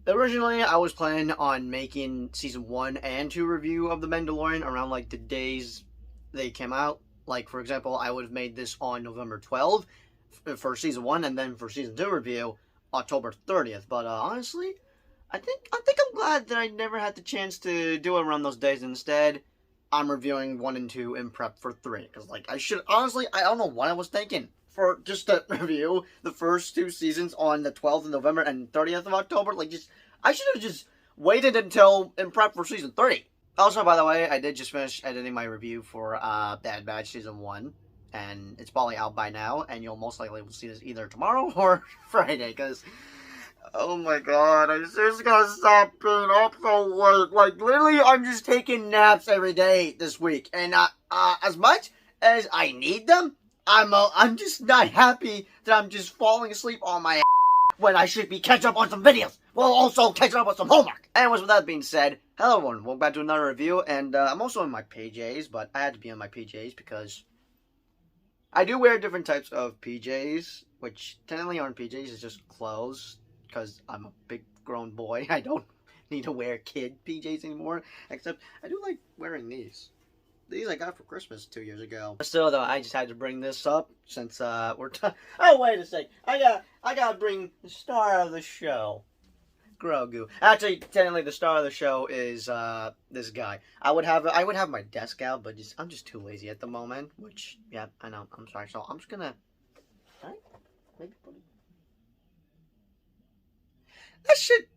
Originally, I was planning on making season 1 and 2 review of The Mandalorian around like the days they came out. Like, for example, I would have made this on November 12th for season 1, and then for season 2 review, October 30th. But honestly, I think I'm glad that I never had the chance to do it around those days. Instead, I'm reviewing 1 and 2 in prep for 3. Because, like, I should, honestly, I don't know what I was thinking. For just to review the first 2 seasons on the 12th of November and 30th of October. Like, I should have just waited until in prep for season 3. Also, by the way, I did just finish editing my review for Bad Batch season 1. And it's probably out by now. And you'll most likely see this either tomorrow or Friday. Because, oh my god, I just gotta stop being up so late. Like, literally, I'm just taking naps every day this week. And as much as I need them, I'm just not happy that I'm just falling asleep on my ass when I should be catching up on some videos, while also catching up on some homework. Anyways, with that being said, hello everyone, welcome back to another review, and I'm also in my PJs, but I had to be in my PJs because I do wear different types of PJs, which technically aren't PJs, it's just clothes, because I'm a big grown boy. I don't need to wear kid PJs anymore, except I do like wearing these. These I got for Christmas 2 years ago. Still though, I just had to bring this up since we're oh wait a sec. I gotta bring the star of the show. Grogu. Actually, technically the star of the show is this guy. I would have my desk out, but I'm just too lazy at the moment. Which, yeah, I know. I'm sorry. So I'm just gonna alright. Maybe put it. That shit.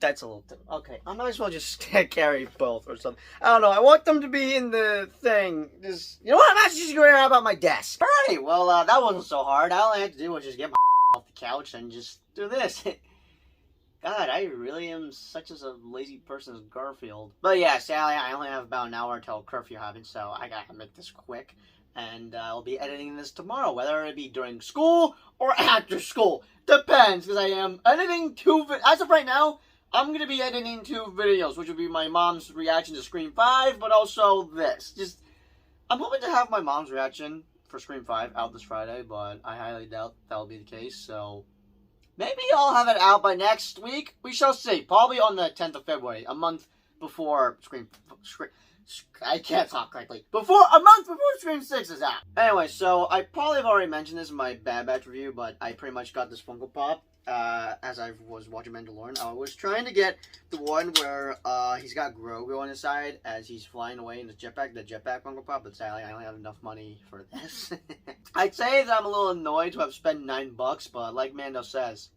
That's a little... Okay, I might as well just carry both or something. I don't know, I want them to be in the thing. Just, you know what, I'm actually just going to about my desk. Alright, well, that wasn't so hard. All I had to do was just get my off the couch and just do this. God, I really am such as a lazy person as Garfield. But yeah, Sally, I only have about an hour until curfew happens, so I gotta make this quick. And I'll be editing this tomorrow, whether it be during school or after school. Depends, because I am editing 2 as of right now, I'm going to be editing 2 videos, which will be my mom's reaction to Scream 5, but also this. I'm hoping to have my mom's reaction for Scream 5 out this Friday, but I highly doubt that'll be the case, so maybe I'll have it out by next week. We shall see. Probably on the 10th of February, a month before I can't talk correctly. A month before Scream 6 is out. Anyway, so I probably have already mentioned this in my Bad Batch review, but I pretty much got this Funko Pop. As I was watching Mandalorian, I was trying to get the one where he's got Grogu on his side as he's flying away in his jetpack, the jetpack Funko Pop, but sadly I only have enough money for this. I'd say that I'm a little annoyed to have spent $9, but like Mando says,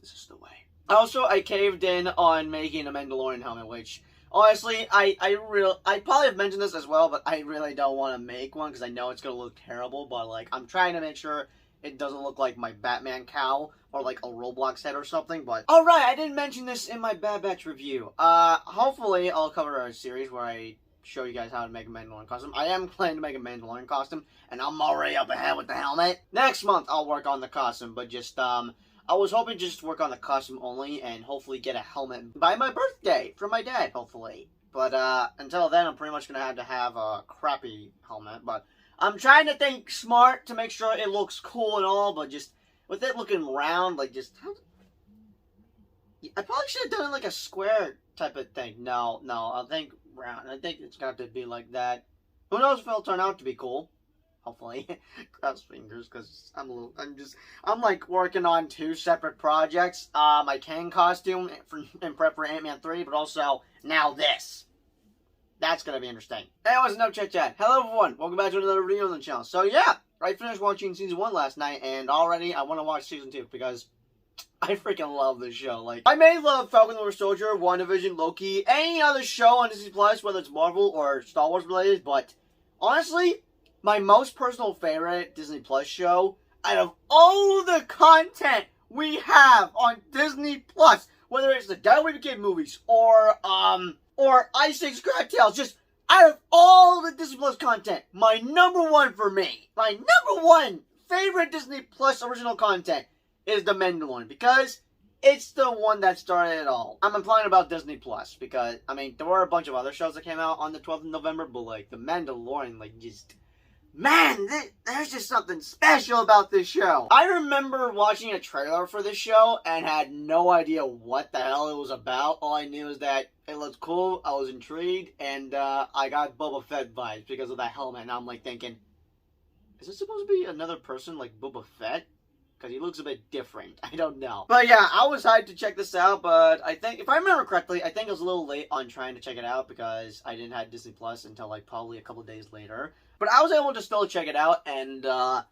this is the way. Also, I caved in on making a Mandalorian helmet, which honestly, I probably have mentioned this as well, but I really don't want to make one because I know it's going to look terrible, but like, I'm trying to make sure it doesn't look like my Batman cowl or like a Roblox head or something, but alright, I didn't mention this in my Bad Batch review. Hopefully I'll cover a series where I show you guys how to make a Mandalorian costume. I am planning to make a Mandalorian costume, and I'm already up ahead with the helmet. Next month I'll work on the costume, but just, I was hoping just to work on the costume only and hopefully get a helmet by my birthday from my dad, hopefully. But, until then, I'm pretty much gonna have to have a crappy helmet, but I'm trying to think smart to make sure it looks cool and all, but just with it looking round, like I probably should have done it like a square type of thing. No, I think round. I think it's got to be like that. Who knows if it'll turn out to be cool? Hopefully. Cross fingers, because I'm like working on 2 separate projects. My Kang costume in prep for Ant-Man 3, but also now this. That's going to be interesting. Anyways, no chit-chat. Hello, everyone. Welcome back to another video on the channel. So, yeah, I finished watching Season 1 last night, and already I want to watch Season 2, because I freaking love this show. Like, I may love Falcon the Winter Soldier, WandaVision, Loki, any other show on Disney+, whether it's Marvel or Star Wars related, but honestly, my most personal favorite Disney Plus show, out of all the content we have on Disney Plus, whether it's the Diary of a Kid movies, or Ice Age Cocktails, just out of all the Disney Plus content, my number 1 for me, my number 1 favorite Disney Plus original content is The Mandalorian, because it's the one that started it all. I'm implying about Disney Plus, because, I mean, there were a bunch of other shows that came out on the 12th of November, but, like, The Mandalorian, like, just man, there's just something special about this show. I remember watching a trailer for this show and had no idea what the hell it was about. All I knew is that it looked cool, I was intrigued, and I got Boba Fett vibes because of that helmet. And I'm like thinking, is this supposed to be another person like Boba Fett? Because he looks a bit different. I don't know. But yeah, I was hyped to check this out, but I think, if I remember correctly, I think I was a little late on trying to check it out because I didn't have Disney Plus until like probably a couple days later. But I was able to still check it out, and I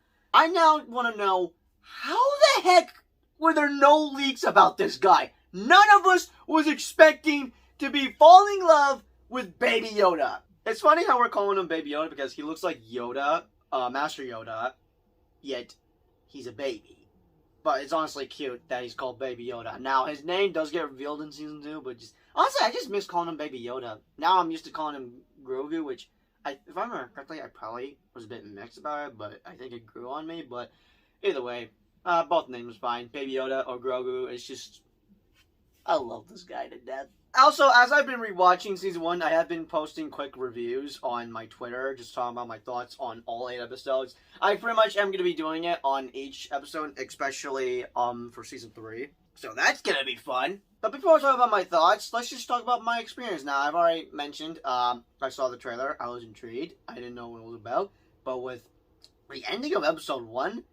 now want to know, how the heck were there no leaks about this guy? None of us was expecting to be falling in love with Baby Yoda. It's funny how we're calling him Baby Yoda because he looks like Yoda, Master Yoda, yet he's a baby. But it's honestly cute that he's called Baby Yoda. Now, his name does get revealed in Season 2, but honestly, I just miss calling him Baby Yoda. Now I'm used to calling him Grogu, which, if I remember correctly, I probably was a bit mixed about it, but I think it grew on me. But either way, both names fine. Baby Yoda or Grogu, it's just, I love this guy to death. Also, as I've been rewatching Season 1, I have been posting quick reviews on my Twitter, just talking about my thoughts on all 8 episodes. I pretty much am going to be doing it on each episode, especially for Season 3. So that's going to be fun. But before I talk about my thoughts, let's just talk about my experience. Now, I've already mentioned, I saw the trailer, I was intrigued, I didn't know what it was about. But with the ending of Episode 1,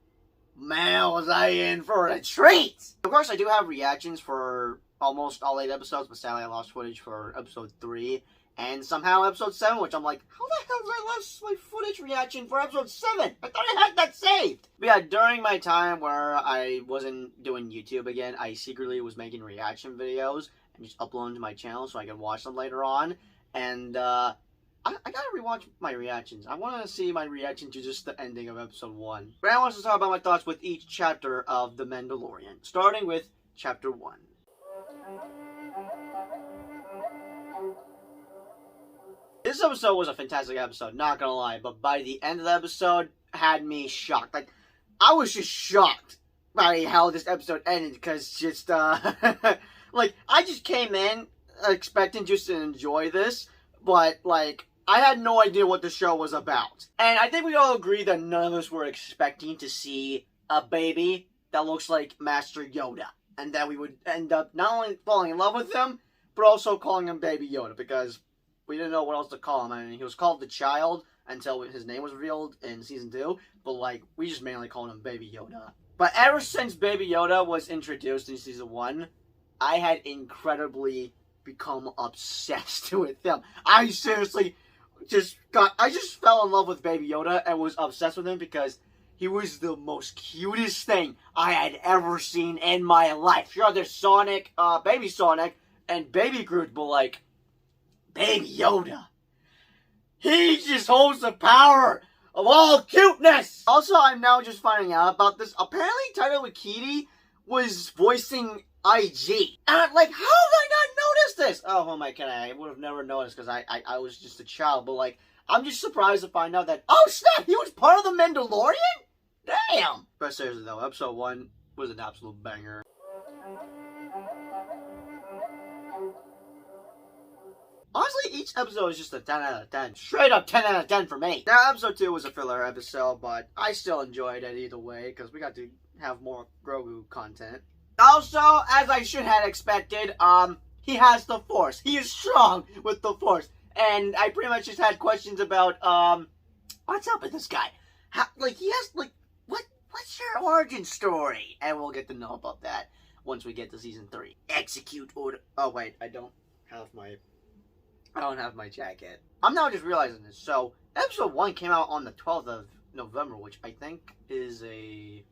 man, was I in for a treat! Of course, I do have reactions for almost all 8 episodes, but sadly I lost footage for Episode 3, and somehow Episode 7, which I'm like, how the hell did I lose my footage reaction for Episode 7? I thought I had that saved! But yeah, during my time where I wasn't doing YouTube again, I secretly was making reaction videos, and just uploading to my channel so I could watch them later on, and I gotta rewatch my reactions. I want to see my reaction to just the ending of Episode 1. But I want to talk about my thoughts with each chapter of The Mandalorian, starting with Chapter 1. This episode was a fantastic episode, not gonna lie, but by the end of the episode, had me shocked. Like, I was just shocked by how this episode ended, because just, like, I just came in expecting just to enjoy this, but, like, I had no idea what the show was about. And I think we all agree that none of us were expecting to see a baby that looks like Master Yoda. And that we would end up not only falling in love with him, but also calling him Baby Yoda, because we didn't know what else to call him. I mean, he was called the Child until his name was revealed in Season 2, but, like, we just mainly called him Baby Yoda. But ever since Baby Yoda was introduced in Season 1, I had incredibly become obsessed with him. I seriously I just fell in love with Baby Yoda and was obsessed with him because he was the most cutest thing I had ever seen in my life. Sure, there's Sonic, Baby Sonic, and Baby Groot, but, like, Baby Yoda, he just holds the power of all cuteness! Also, I'm now just finding out about this. Apparently, Taika Waititi was voicing IG. And I'm like, how have I not noticed this? Oh my god, I would have never noticed because I was just a child. But, like, I'm just surprised to find out that, oh snap, he was part of the Mandalorian? Damn! But seriously though, Episode 1 was an absolute banger. Honestly, each episode is just a 10 out of 10. Straight up 10 out of 10 for me. Now, Episode 2 was a filler episode, but I still enjoyed it either way, because we got to have more Grogu content. Also, as I should have expected, he has the Force. He is strong with the Force. And I pretty much just had questions about, what's up with this guy? How, like, he has, like, what's your origin story? And we'll get to know about that once we get to Season 3. Execute order. Oh, wait, I don't have my jacket. I'm now just realizing this. So, Episode 1 came out on the 12th of November, which I think is a...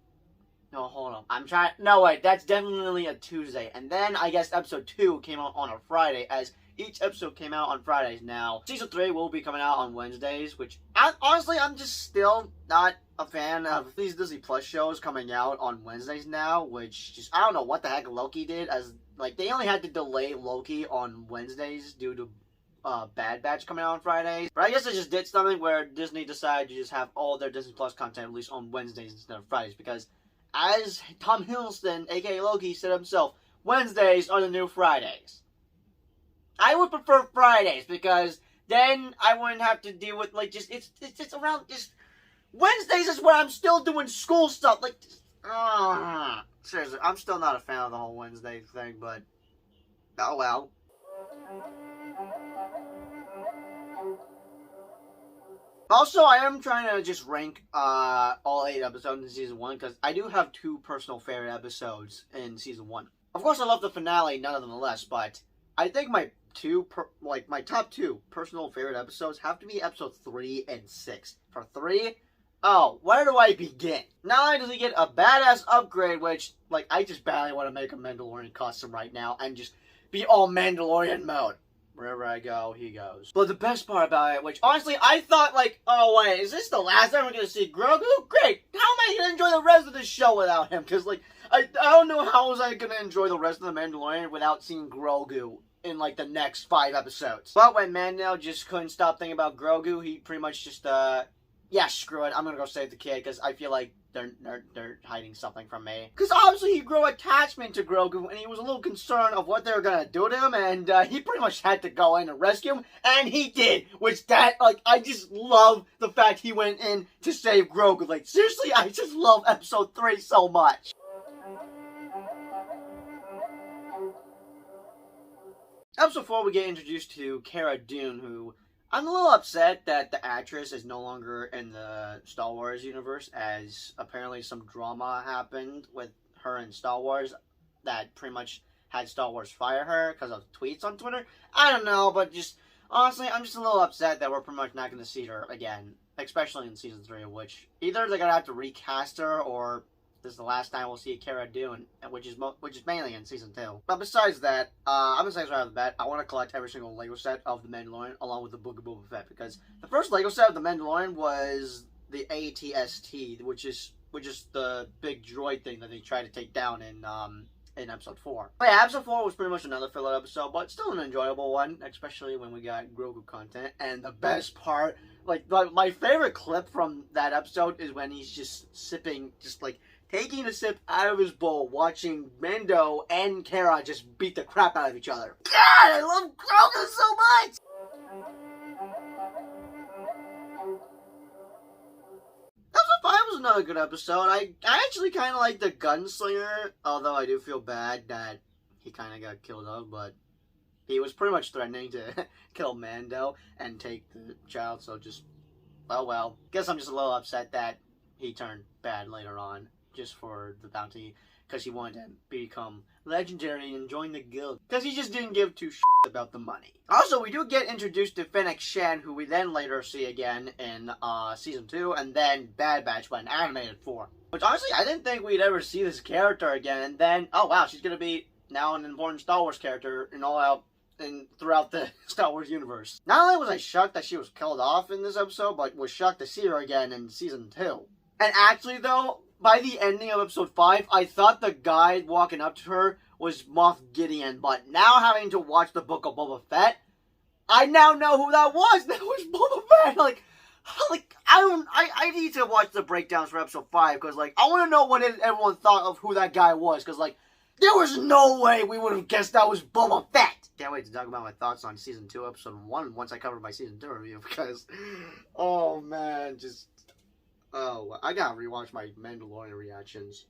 No, hold on. No, wait, that's definitely a Tuesday. And then, I guess Episode 2 came out on a Friday, as each episode came out on Fridays now. Season 3 will be coming out on Wednesdays, which, honestly, I'm just still not a fan of these Disney Plus shows coming out on Wednesdays now, which just, I don't know what the heck Loki did, as, like, they only had to delay Loki on Wednesdays due to Bad Batch coming out on Fridays. But I guess they just did something where Disney decided to just have all their Disney Plus content released on Wednesdays instead of Fridays, because as Tom Hiddleston, aka Loki, said himself, Wednesdays are the new Fridays. I would prefer Fridays, because then I wouldn't have to deal with, like, just, it's around, just, Wednesdays is when I'm still doing school stuff. Like, seriously, I'm still not a fan of the whole Wednesday thing, but oh well. Also, I am trying to just rank all 8 episodes in season 1 because I do have 2 personal favorite episodes in season 1. Of course, I love the finale, none of them less, but I think my top 2 personal favorite episodes have to be episode 3 and 6. For 3, oh, where do I begin? Not only does he get a badass upgrade, which, like, I just badly want to make a Mandalorian costume right now and just be all Mandalorian mode. Wherever I go, he goes. But the best part about it, which honestly I thought like, oh wait, is this the last time we're gonna see Grogu? Great! How am I gonna enjoy the rest of the show without him? Because like, I don't know how was I gonna enjoy the rest of the Mandalorian without seeing Grogu in like the next 5 episodes. But when Mando just couldn't stop thinking about Grogu, he pretty much just yeah, screw it, I'm gonna go save the kid because I feel like they're hiding something from me. Because obviously he grew attachment to Grogu and he was a little concerned of what they were gonna do to him, and he pretty much had to go in and rescue him, and he did. Which I just love the fact he went in to save Grogu. Like, seriously, I just love episode 3 so much. Episode 4, we get introduced to Cara Dune, who I'm a little upset that the actress is no longer in the Star Wars universe, as apparently some drama happened with her in Star Wars that pretty much had Star Wars fire her because of tweets on Twitter. I don't know, but just honestly, I'm just a little upset that we're pretty much not going to see her again, especially in season 3, which either they're going to have to recast her or this is the last time we'll see Cara Dune, which is mainly in season 2. But besides that, I'm gonna say right off the bat, I want to collect every single Lego set of the Mandalorian along with the Book of Boba Fett, because the first Lego set of the Mandalorian was the ATST, which is the big droid thing that they tried to take down in episode 4. But yeah, episode 4 was pretty much another filler episode, but still an enjoyable one, especially when we got Grogu content. And the best part, like my favorite clip from that episode is when he's just sipping, just like taking a sip out of his bowl, watching Mando and Cara just beat the crap out of each other. God, I love Grogu so much! Episode 5 was another good episode. I actually kind of like the gunslinger, although I do feel bad that he kind of got killed off, but he was pretty much threatening to kill Mando and take the child, so just, oh well. Guess I'm just a little upset that he turned bad later on, just for the bounty, because he wanted to become legendary and join the guild, because he just didn't give two shits about the money. Also, we do get introduced to Fennec Shan, who we then later see again in season 2, and then Bad Batch, but in animated form. Which honestly, I didn't think we'd ever see this character again, and then, oh wow, she's gonna be now an important Star Wars character in all out and throughout the Star Wars universe. Not only was I shocked that she was killed off in this episode, but was shocked to see her again in season 2. And actually though, by the ending of episode 5, I thought the guy walking up to her was Moff Gideon, but now having to watch the Book of Boba Fett, I now know who that was. That was Boba Fett. Like I need to watch the breakdowns for episode 5, because like I want to know what everyone thought of who that guy was, because like there was no way we would have guessed that was Boba Fett. Can't wait to talk about my thoughts on season 2, episode 1 once I cover my season 2 review, because oh man, just oh, I gotta rewatch my Mandalorian reactions.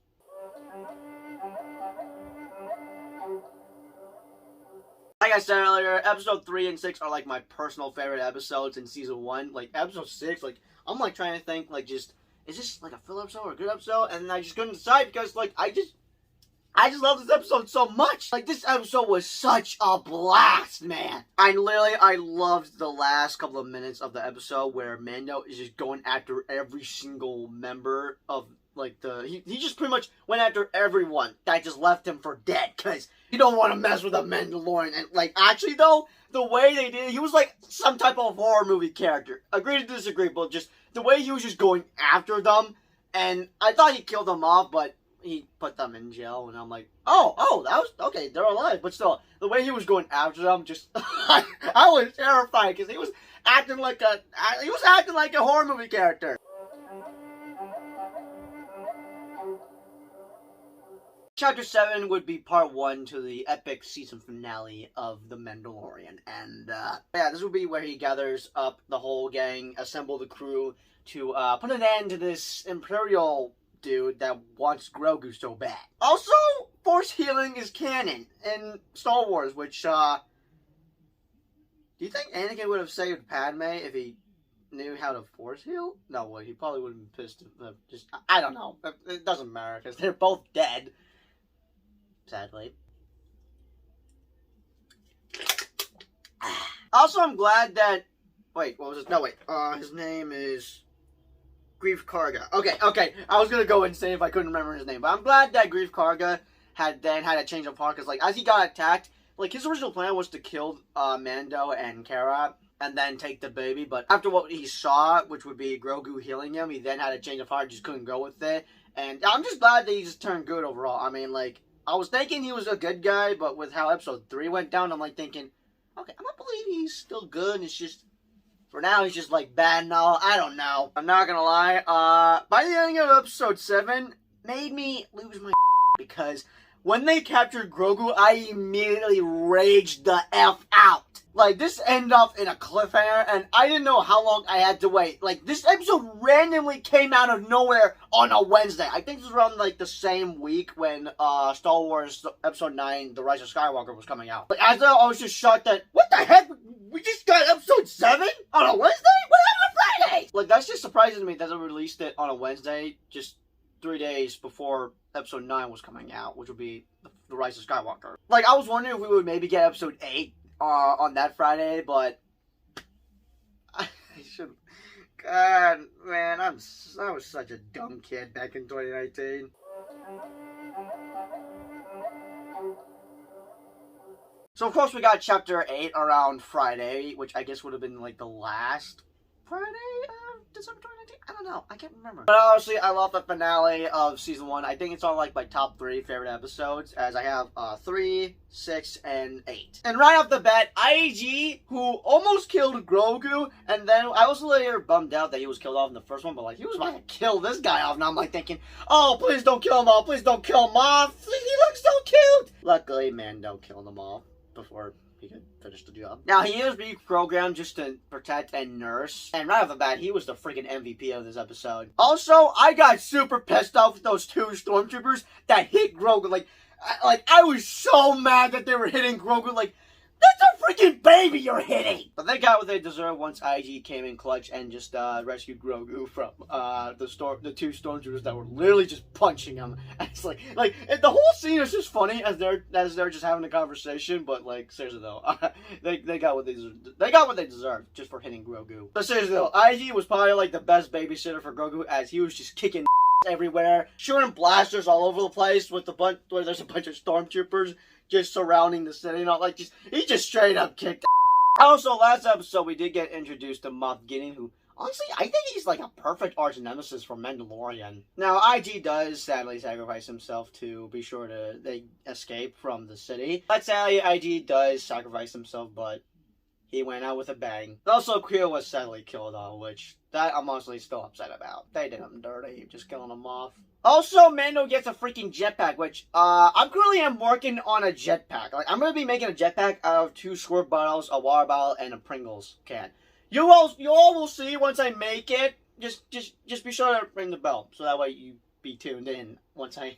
Like I said earlier, episode 3 and 6 are like my personal favorite episodes in season 1. Like episode 6, like I'm like trying to think like just, is this like a filler episode or a good episode? And I just couldn't decide because like I just love this episode so much. Like, this episode was such a blast, man. I loved the last couple of minutes of the episode where Mando is just going after every single member of, like, he just pretty much went after everyone that just left him for dead, because you don't want to mess with a Mandalorian. And, like, actually, though, the way they did it, he was like some type of horror movie character. Agree to disagree, but just the way he was just going after them, and I thought he killed them off, but he put them in jail, and I'm like, oh, that was, okay, they're alive. But still, the way he was going after them, just, I was terrified, because he was acting like a horror movie character. Chapter 7 would be part 1 to the epic season finale of The Mandalorian. And, yeah, this would be where he gathers up the whole gang, assemble the crew to, put an end to this Imperial dude that wants Grogu so bad. Also, Force healing is canon in Star Wars, which, do you think Anakin would have saved Padme if he knew how to Force heal? No way, he probably would have been pissed if, I don't know. It doesn't matter, because they're both dead. Sadly. Also, I'm glad that... Wait, what was his... No, wait. His name is... Grief Karga. Okay. I was gonna go insane if I couldn't remember his name. But I'm glad that Grief Karga had a change of heart. Because, like, as he got attacked... Like, his original plan was to kill Mando and Cara and then take the baby. But after what he saw, which would be Grogu healing him, he then had a change of heart. Just couldn't go with it. And I'm just glad that he just turned good overall. I mean, like... I was thinking he was a good guy, but with how episode 3 went down, I'm like thinking, okay, I don't believe he's still good. It's just, for now, he's just like bad and all. I don't know. I'm not gonna lie. By the ending of episode 7, made me lose my because when they captured Grogu, I immediately raged the F out. Like, this ended up in a cliffhanger, and I didn't know how long I had to wait. Like, this episode randomly came out of nowhere on a Wednesday. I think it was around, like, the same week when, Star Wars Episode 9, The Rise of Skywalker was coming out. Like, I was just shocked that, what the heck? We just got Episode 7 on a Wednesday? What happened on Friday? Like, that's just surprising to me that they released it on a Wednesday, just 3 days before Episode 9 was coming out, which would be The Rise of Skywalker. Like, I was wondering if we would maybe get Episode 8 on that Friday, but I should. God, man, I was such a dumb kid back in 2019. So of course we got Chapter 8 around Friday, which I guess would have been like the last Friday of December 2019? I don't know. I can't remember. But honestly, I love the finale of Season 1. I think it's on like my top 3 favorite episodes, as I have 3, 6, and 8. And right off the bat, IG, who almost killed Grogu, and then I was later bummed out that he was killed off in the first one, but like, he was about to kill this guy off, and I'm like thinking, oh, please don't kill him off, please don't kill him off, he looks so cute! Luckily, Mando killed him off before he could finish the job. Now, he is being programmed just to protect and nurse. And right off the bat, he was the freaking MVP of this episode. Also, I got super pissed off with those 2 stormtroopers that hit Grogu. Like, I was so mad that they were hitting Grogu. Like, that's a freaking baby you're hitting! But they got what they deserved once IG came in clutch and just rescued Grogu from the 2 stormtroopers that were literally just punching him. And it's like the whole scene is just funny as they're just having a conversation. But like, seriously though, they got what they deserved just for hitting Grogu. But seriously though, IG was probably like the best babysitter for Grogu, as he was just kicking everywhere, shooting blasters all over the place with where there's a bunch of stormtroopers just surrounding the city, he just straight up kicked. Also, last episode we did get introduced to Moff Gideon, who honestly I think he's like a perfect arch nemesis for Mandalorian. Now, IG does sadly sacrifice himself to be sure they escape from the city. But sadly, IG does sacrifice himself, but he went out with a bang. Also, Creel was sadly killed off, which that I'm honestly still upset about. They did him dirty, just killing him off. Also, Mando gets a freaking jetpack, which, I'm currently working on a jetpack. Like, I'm gonna be making a jetpack out of 2 squirt bottles, a water bottle, and a Pringles can. You all will see once I make it. Just be sure to ring the bell, so that way you be tuned in once I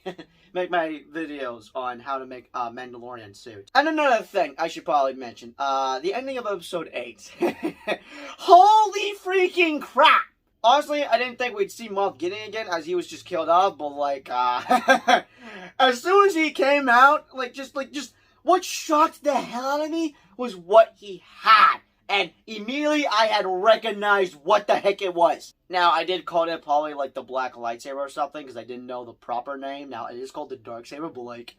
make my videos on how to make a Mandalorian suit. And another thing I should probably mention, the ending of episode 8. Holy freaking crap! Honestly, I didn't think we'd see Moff Gideon again, as he was just killed off, but like, as soon as he came out, just what shocked the hell out of me was what he had. And immediately I had recognized what the heck it was. Now, I did call it probably like the black lightsaber or something, because I didn't know the proper name. Now, it is called the dark saber, but like,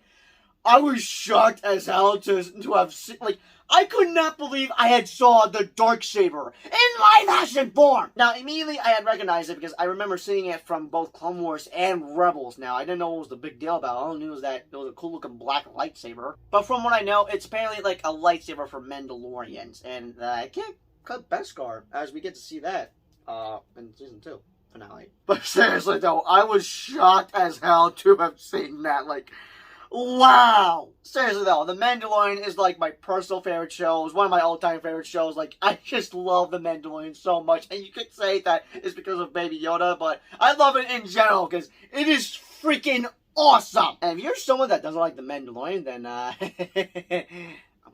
I was shocked as hell to have seen, like, I could not believe I had saw the Darksaber in live action form! Now, immediately I had recognized it because I remember seeing it from both Clone Wars and Rebels. Now, I didn't know what was the big deal about it. All I knew was that it was a cool looking black lightsaber. But from what I know, it's apparently like a lightsaber for Mandalorians. And I can't cut Beskar, as we get to see that in Season 2 finale. But seriously though, I was shocked as hell to have seen that. Like, Wow! Seriously though, The Mandalorian is like my personal favorite show. It's one of my all-time favorite shows. Like, I just love The Mandalorian so much. And you could say that it's because of Baby Yoda, but I love it in general because it is freaking awesome! And if you're someone that doesn't like The Mandalorian, then, I'm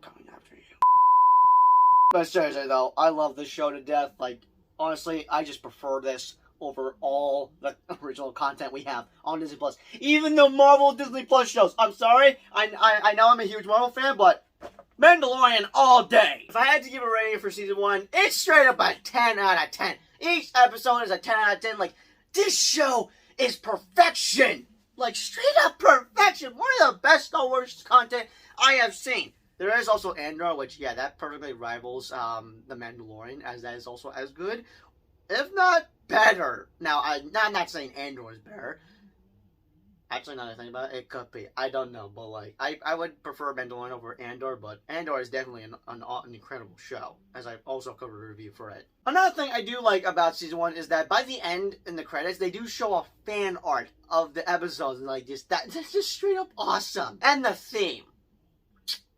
coming after you. But seriously though, I love this show to death. Like, honestly, I just prefer this over all the original content we have on Disney Plus. Even the Marvel Disney Plus shows. I'm sorry, I know I'm a huge Marvel fan, but Mandalorian all day. If I had to give a rating for season 1, it's straight up a 10 out of 10. Each episode is a 10 out of 10. Like, this show is perfection. Like, straight up perfection. One of the best Star Wars content I have seen. There is also Andor, which, yeah, that perfectly rivals The Mandalorian, as that is also as good, if not better. Now, I'm not saying Andor is better. Actually, now that I think about it, it could be. I don't know, but, like, I would prefer Mandalorian over Andor, but Andor is definitely an incredible show, as I've also covered a review for it. Another thing I do like about Season 1 is that by the end, in the credits, they do show off fan art of the episodes, and, like, that's just straight up awesome. And the theme.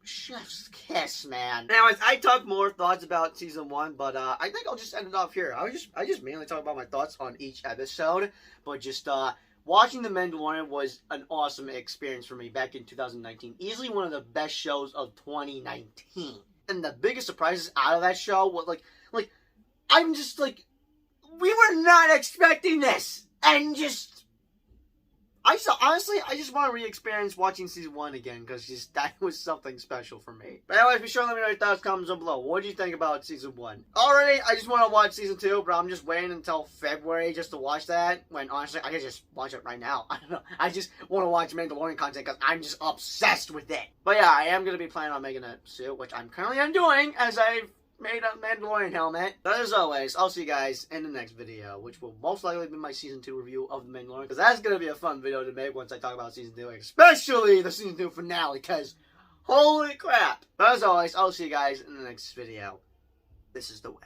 Chef's kiss, man. Anyways, I talk more thoughts about season 1, but I think I'll just end it off here. I just mainly talk about my thoughts on each episode, but just watching The Mandalorian was an awesome experience for me back in 2019. Easily one of the best shows of 2019. And the biggest surprises out of that show was like I'm just like, we were not expecting this, and just. Honestly, I just want to re-experience watching season 1 again, because that was something special for me. But anyways, be sure to let me know your thoughts, comments down below. What do you think about season 1? Already, I just want to watch season 2, but I'm just waiting until February just to watch that, when honestly, I could just watch it right now. I don't know. I just want to watch Mandalorian content, because I'm just obsessed with it. But yeah, I am going to be planning on making a suit, which I'm currently undoing, as I've made a Mandalorian helmet. But as always, I'll see you guys in the next video, which will most likely be my Season 2 review of The Mandalorian, because that's going to be a fun video to make once I talk about Season 2, especially the Season 2 finale, because holy crap. But as always, I'll see you guys in the next video. This is the way.